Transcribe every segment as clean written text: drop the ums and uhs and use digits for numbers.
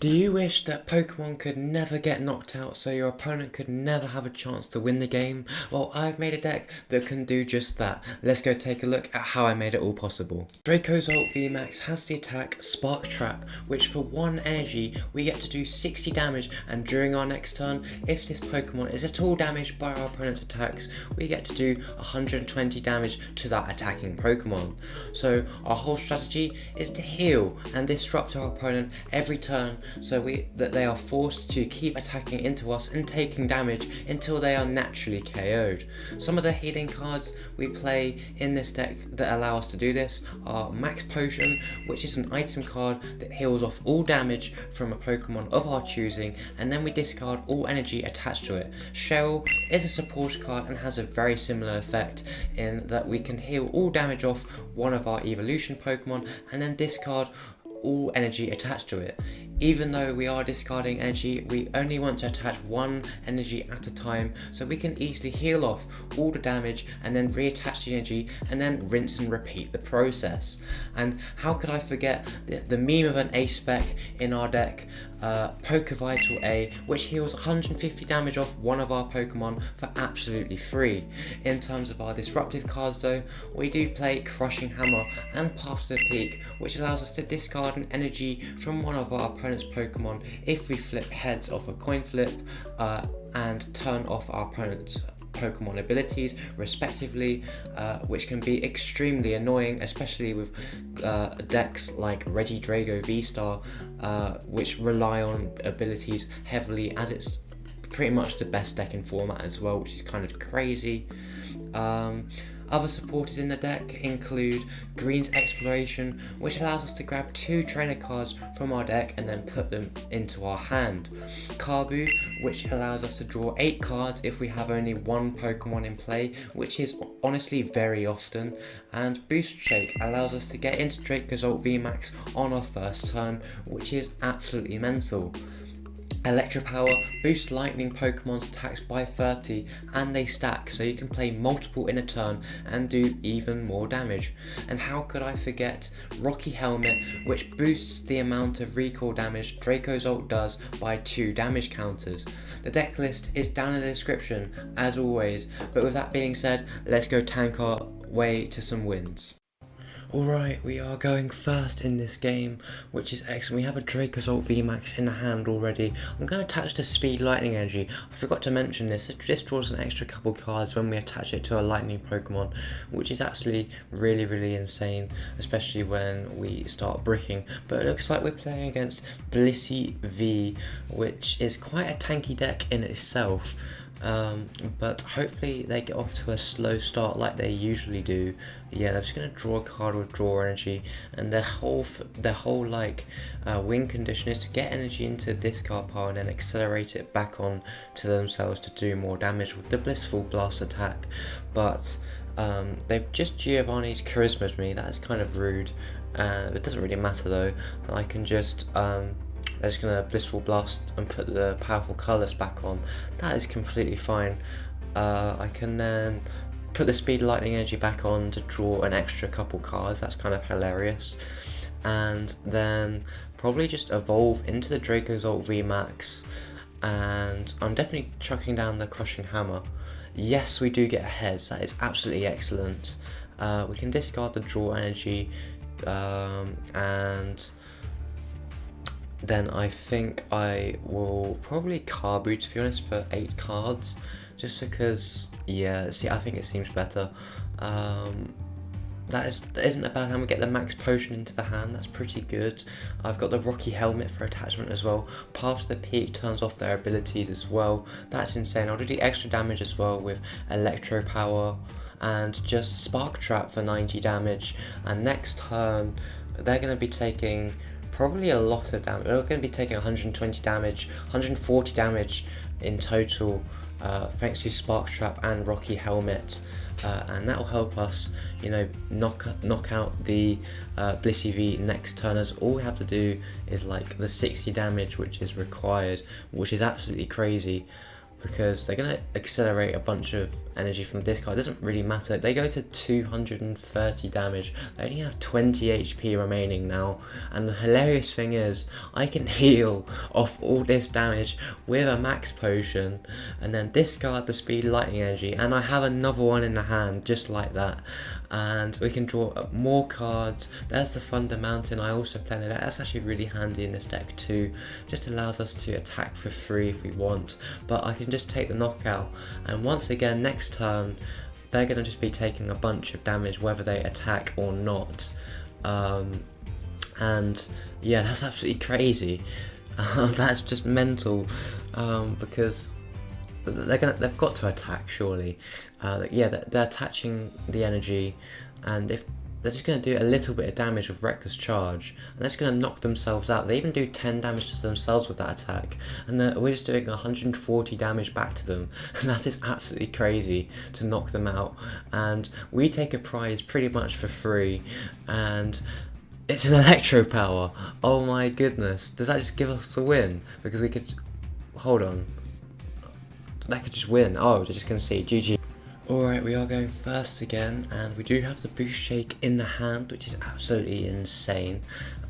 Do you wish that Pokemon could never get knocked out so your opponent could never have a chance to win the game? Well, I've made a deck that can do just that. Let's go take a look at how I made it all possible. Dracozolt VMAX has the attack Spark Trap, which for 1 energy we get to do 60 damage, and during our next turn, if this Pokemon is at all damaged by our opponent's attacks, we get to do 120 damage to that attacking Pokemon. So our whole strategy is to heal and disrupt our opponent every turn, so that they are forced to keep attacking into us and taking damage until they are naturally KO'd. Some of the healing cards we play in this deck that allow us to do this are Max Potion, which is an item card that heals off all damage from a Pokemon of our choosing, and then we discard all energy attached to it. Cheryl is a support card and has a very similar effect in that we can heal all damage off one of our evolution Pokemon and then discard all energy attached to it. Even though we are discarding energy, we only want to attach 1 energy at a time, so we can easily heal off all the damage and then reattach the energy and then rinse and repeat the process. And how could I forget the meme of an A spec in our deck, Poké Vital A, which heals 150 damage off one of our Pokemon for absolutely free. In terms of our disruptive cards though, we do play Crushing Hammer and Path to the Peak, which allows us to discard an energy from one of our opponent's Pokemon if we flip heads off a coin flip and turn off our opponent's Pokemon abilities respectively, which can be extremely annoying, especially with decks like Regidrago V-Star, which rely on abilities heavily, as it's pretty much the best deck in format as well, which is kind of crazy. Other supporters in the deck include Green's Exploration, which allows us to grab 2 trainer cards from our deck and then put them into our hand. Kabu, which allows us to draw 8 cards if we have only 1 Pokemon in play, which is honestly very often. And Boost Shake allows us to get into Dracozolt VMAX on our first turn, which is absolutely mental. Electropower boosts lightning Pokemon's attacks by 30 and they stack, so you can play multiple in a turn and do even more damage. And how could I forget Rocky Helmet, which boosts the amount of recall damage Dracozolt does by 2 damage counters. The deck list is down in the description as always, but with that being said, let's go tank our way to some wins. Alright, we are going first in this game, which is excellent. We have a Dracozolt VMAX in the hand already. I'm going to attach the Speed Lightning Energy. I forgot to mention this. This draws an extra couple cards when we attach it to a Lightning Pokemon, which is actually really insane, especially when we start bricking. But it looks like we're playing against Blissey V, which is quite a tanky deck in itself. But hopefully they get off to a slow start like they usually do. Yeah, they're just gonna draw a card with draw energy, and their whole win condition is to get energy into discard pile and then accelerate it back on to themselves to do more damage with the Blissful Blast attack. But they've just Giovanni's Charisma'd me. That is kind of rude. It doesn't really matter though. I can just they're just going to Blissful Blast and put the powerful colours back on. That is completely fine. I can then put the Speed Lightning Energy back on to draw an extra couple cards. That's kind of hilarious. And then probably just evolve into the Dracozolt VMAX. And I'm definitely chucking down the Crushing Hammer. Yes, we do get a heads. That is absolutely excellent. We can discard the draw energy and then I think I will probably Kabu, to be honest, for 8 cards, just because, yeah, see, I think it seems better. That isn't a bad hand. We get the Max Potion into the hand, that's pretty good. I've got the Rocky Helmet for attachment as well. Path to the Peak turns off their abilities as well. That's insane. I'll do the extra damage as well with Electropower and just Spark Trap for 90 damage. And next turn, they're going to be taking probably a lot of damage. We're going to be taking 120 damage, 140 damage in total, thanks to Spark Trap and Rocky Helmet, and that will help us, you know, knock out the Blissey V next turn, as all we have to do is like the 60 damage which is required, which is absolutely crazy. because they're going to accelerate a bunch of energy from this card. It doesn't really matter. They go to 230 damage. They only have 20 HP remaining now, and the hilarious thing is I can heal off all this damage with a Max Potion and then discard the Speed Lightning Energy, and I have another one in the hand just like that, and we can draw more cards. There's the Thunder Mountain. I also play that. That's actually really handy in this deck too. Just allows us to attack for free if we want, but I can just take the knockout, and once again next turn they're going to just be taking a bunch of damage whether they attack or not, and yeah, that's absolutely crazy. That's just mental, because they've got to attack surely. Yeah, they're attaching the energy, and if they're just going to do a little bit of damage with Reckless Charge, and that's going to knock themselves out. They even do 10 damage to themselves with that attack, and we're just doing 140 damage back to them, and that is absolutely crazy to knock them out. And we take a prize pretty much for free, and it's an Electropower. Oh my goodness, does that just give us the win? Because we could, hold on, that could just win. Oh, they just concede. GG. Alright, we are going first again, and we do have the Boost Shake in the hand, which is absolutely insane.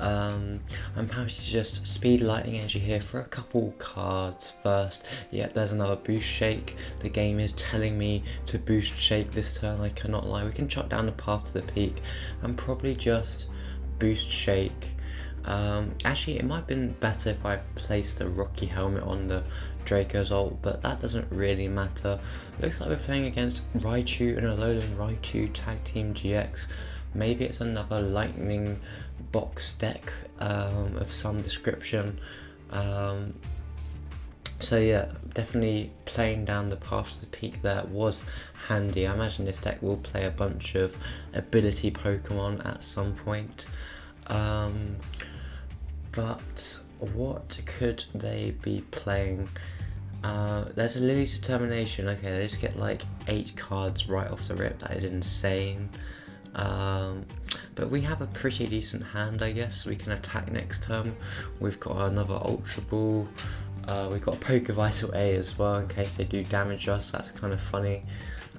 I'm happy to just Speed Lightning Energy here for a couple cards first. Yeah, there's another Boost Shake. The game is telling me to Boost Shake this turn, I cannot lie. We can chop down the path to the peak and probably just Boost Shake. Actually, it might have been better if I placed the Rocky Helmet on the Dracozolt, but that doesn't really matter. Looks like we're playing against Raichu and Alolan Raichu Tag Team GX. Maybe it's another lightning box deck of some description. So yeah, definitely playing down the path to the peak there was handy. I imagine this deck will play a bunch of ability Pokemon at some point. But what could they be playing? There's a Lily's Determination. Okay, they just get like 8 cards right off the rip. That is insane. But we have a pretty decent hand, I guess. We can attack next turn. We've got another Ultra Ball. We've got Poké Vital A as well in case they do damage us. That's kind of funny.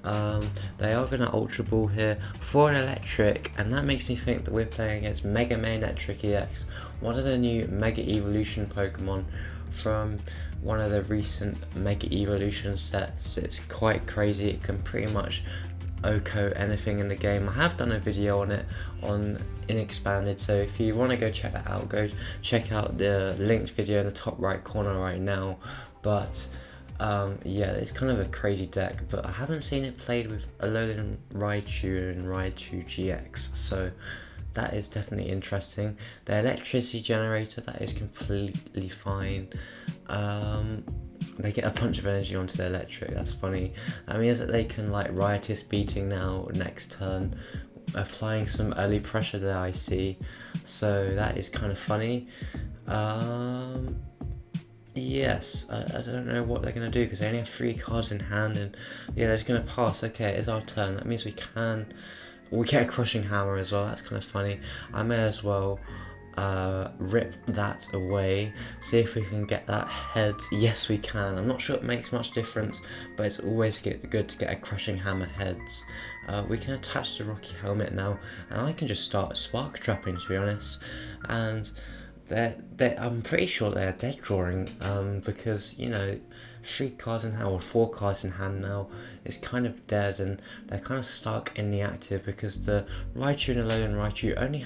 They are going to Ultra Ball here for an Electric, and that makes me think that we're playing against Mega Man Electric EX, one of the new Mega Evolution Pokemon from one of the recent Mega Evolution sets. It's quite crazy. It can pretty much OHKO anything in the game. I have done a video on it on Inexpanded, so if you want to go check that out, go check out the linked video in the top right corner right now. But yeah, it's kind of a crazy deck, but I haven't seen it played with Alolan Raichu and Raichu GX, so that is definitely interesting. The Electricity Generator, that is completely fine. They get a bunch of energy onto the Electric, that's funny. That means that they can like Riotous Beating now next turn, applying some early pressure there, I see, so that is kind of funny. Yes, I don't know what they're going to do because they only have 3 cards in hand, and yeah, they're just going to pass. Okay, it's our turn. That means we get a Crushing Hammer as well. That's kind of funny. I may as well rip that away, see if we can get that heads. Yes, we can. I'm not sure it makes much difference, but it's always good to get a Crushing Hammer heads. We can attach the Rocky Helmet now, and I can just start Spark Trapping, to be honest. And I'm pretty sure they're dead drawing, because, you know, 3 cards in hand or 4 cards in hand now is kind of dead, and they're kind of stuck in the active because the Raichu and Alolan Raichu only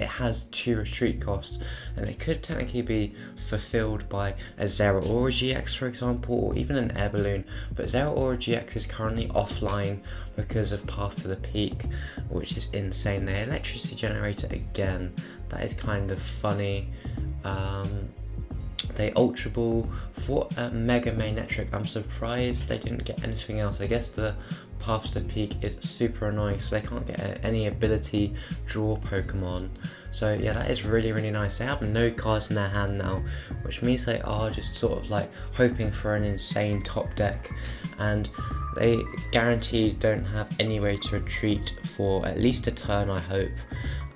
has 2 retreat costs, and it could technically be fulfilled by a Zeraora GX, for example, or even an Air Balloon, but Zeraora GX is currently offline because of Path to the Peak, which is insane. The Electricity Generator again, that is kind of funny. They Ultra Ball for Mega Electric. I'm surprised they didn't get anything else. I guess the Path to Peak is super annoying, so they can't get any ability draw Pokemon. So yeah, that is really, really nice. They have no cards in their hand now, which means they are just sort of like hoping for an insane top deck, and they guaranteed don't have any way to retreat for at least a turn, I hope.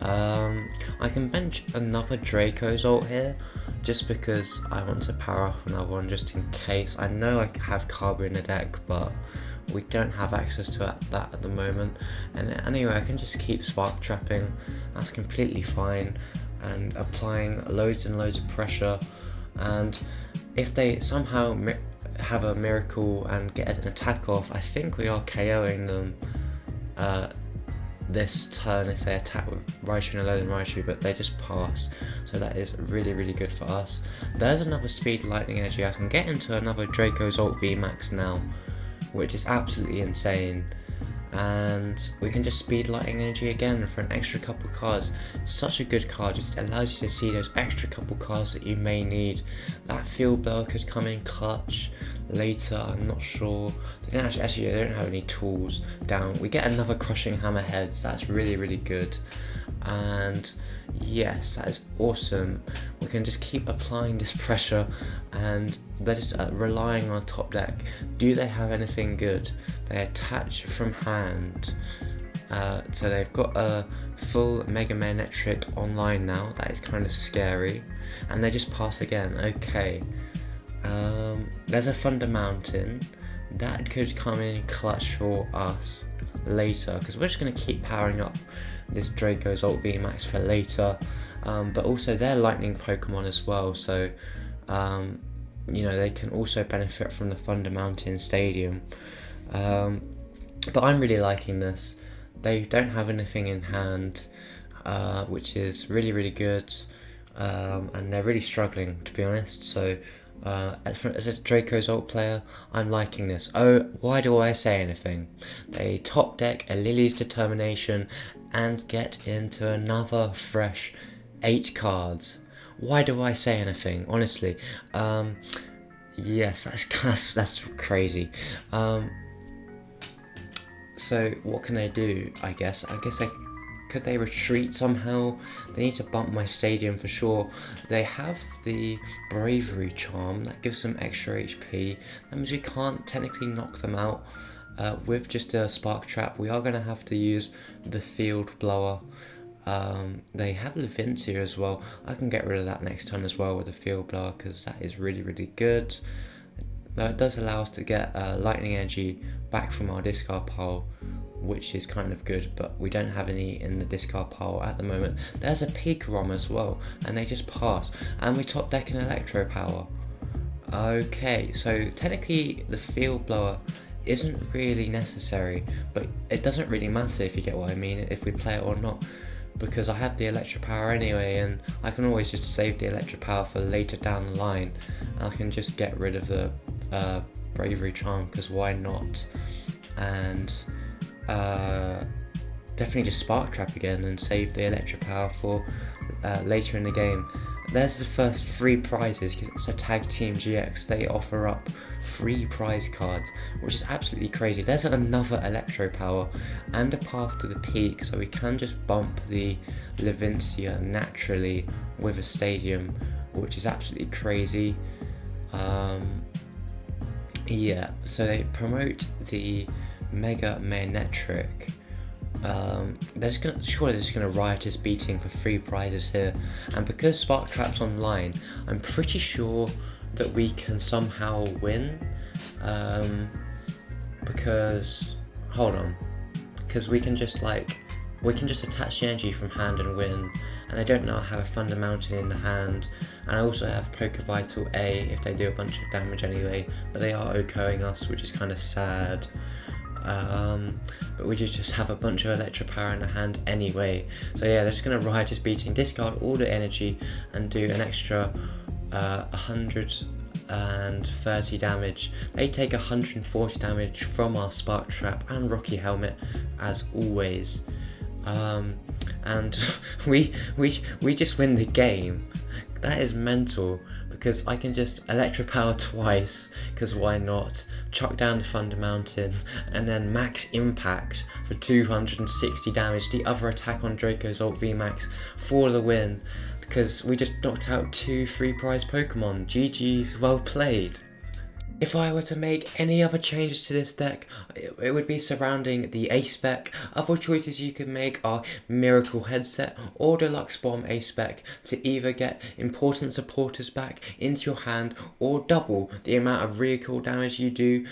I can bench another Dracozolt here just because I want to power up another one just in case. I know I have Kabu in the deck, but we don't have access to that at the moment. And anyway, I can just keep spark trapping, that's completely fine, and applying loads and loads of pressure. And if they somehow have a miracle and get an attack off, I think we are KOing them this turn if they attack with Raichu and Alolan Raichu, but they just pass, so that is really, really good for us. There's another Speed Lightning Energy. I can get into another Dracozolt VMAX now, which is absolutely insane, and we can just Speed Lightning Energy again for an extra couple cards. It's such a good card, just allows you to see those extra couple cards that you may need. That Field Blower could come in clutch later, I'm not sure. They don't actually they don't have any tools down. We get another Crushing Hammer heads, that's really, really good. And yes, that is awesome. We can just keep applying this pressure, and they're just relying on top deck. Do they have anything good? They attach from hand, so they've got a full Mega Magnetric online now. That is kind of scary, and they just pass again. Okay, there's a Thunder Mountain that could come in clutch for us later, because we're just going to keep powering up this Dracozolt VMAX for later, but also they're lightning Pokemon as well, so you know, they can also benefit from the Thunder Mountain Stadium. But I'm really liking this. They don't have anything in hand, which is really, really good, and they're really struggling, to be honest. So as a Dracozolt player, I'm liking this. Oh, why do I say anything? They top deck a Lily's Determination and get into another fresh 8 cards. Why do I say anything? Honestly, yes, that's crazy. So what can they do? I guess could they retreat somehow? They need to bump my stadium for sure. They have the Bravery Charm that gives them extra HP. That means we can't technically knock them out with just a Spark Trap. We are going to have to use the Field Blower. They have Levincia as well. I can get rid of that next turn as well with the Field Blower, because that is really, really good. Now it does allow us to get Lightning Energy back from our discard pile, which is kind of good, but we don't have any in the discard pile at the moment. There's a Peak ROM as well, and they just pass. And we top deck an Electropower. Okay, so technically the Field Blower isn't really necessary, but it doesn't really matter, if you get what I mean, if we play it or not, because I have the Electropower anyway, and I can always just save the Electropower for later down the line. I can just get rid of the Bravery Charm, because why not? And definitely just Spark Trap again and save the Electropower for later in the game. There's the first 3 prizes. It's a Tag Team GX. They offer up 3 prize cards, which is absolutely crazy. There's another Electropower and a path to the peak, so we can just bump the Levincia naturally with a Stadium, which is absolutely crazy. Yeah, so they promote the Mega Magnetric. Surely they're just gonna riotous beating for 3 prizes here, and because Spark Trap's online, I'm pretty sure that we can somehow win. Because we can just attach the energy from hand and win. And I don't know, I have a Thunder Mountain in the hand, and I also have Poké Vital A if they do a bunch of damage anyway, but they are OHKOing us, which is kind of sad. But we just have a bunch of Electropower in the hand anyway. So yeah, they're just going to riotous beating, discard all the energy, and do an extra 130 damage. They take 140 damage from our Spark Trap and Rocky Helmet, as always. And we just win the game. That is mental, because I can just Electropower twice, because why not, chuck down the Thunder Mountain, and then max impact for 260 damage, the other attack on Dracozolt VMAX for the win, because we just knocked out 2 free prize Pokemon. GG's, well played. If I were to make any other changes to this deck, it would be surrounding the A spec. Other choices you could make are Miracle Headset or Deluxe Bomb A spec to either get important supporters back into your hand or double the amount of recoil damage you do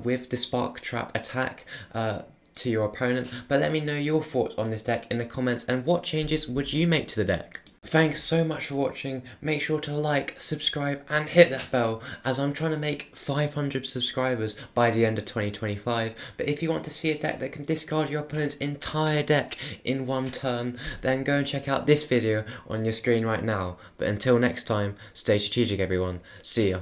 with the Spark Trap attack to your opponent. But let me know your thoughts on this deck in the comments, and what changes would you make to the deck? Thanks so much for watching. Make sure to like, subscribe and hit that bell, as I'm trying to make 500 subscribers by the end of 2025. But if you want to see a deck that can discard your opponent's entire deck in one turn, then go and check out this video on your screen right now. But until next time, stay strategic everyone. See ya.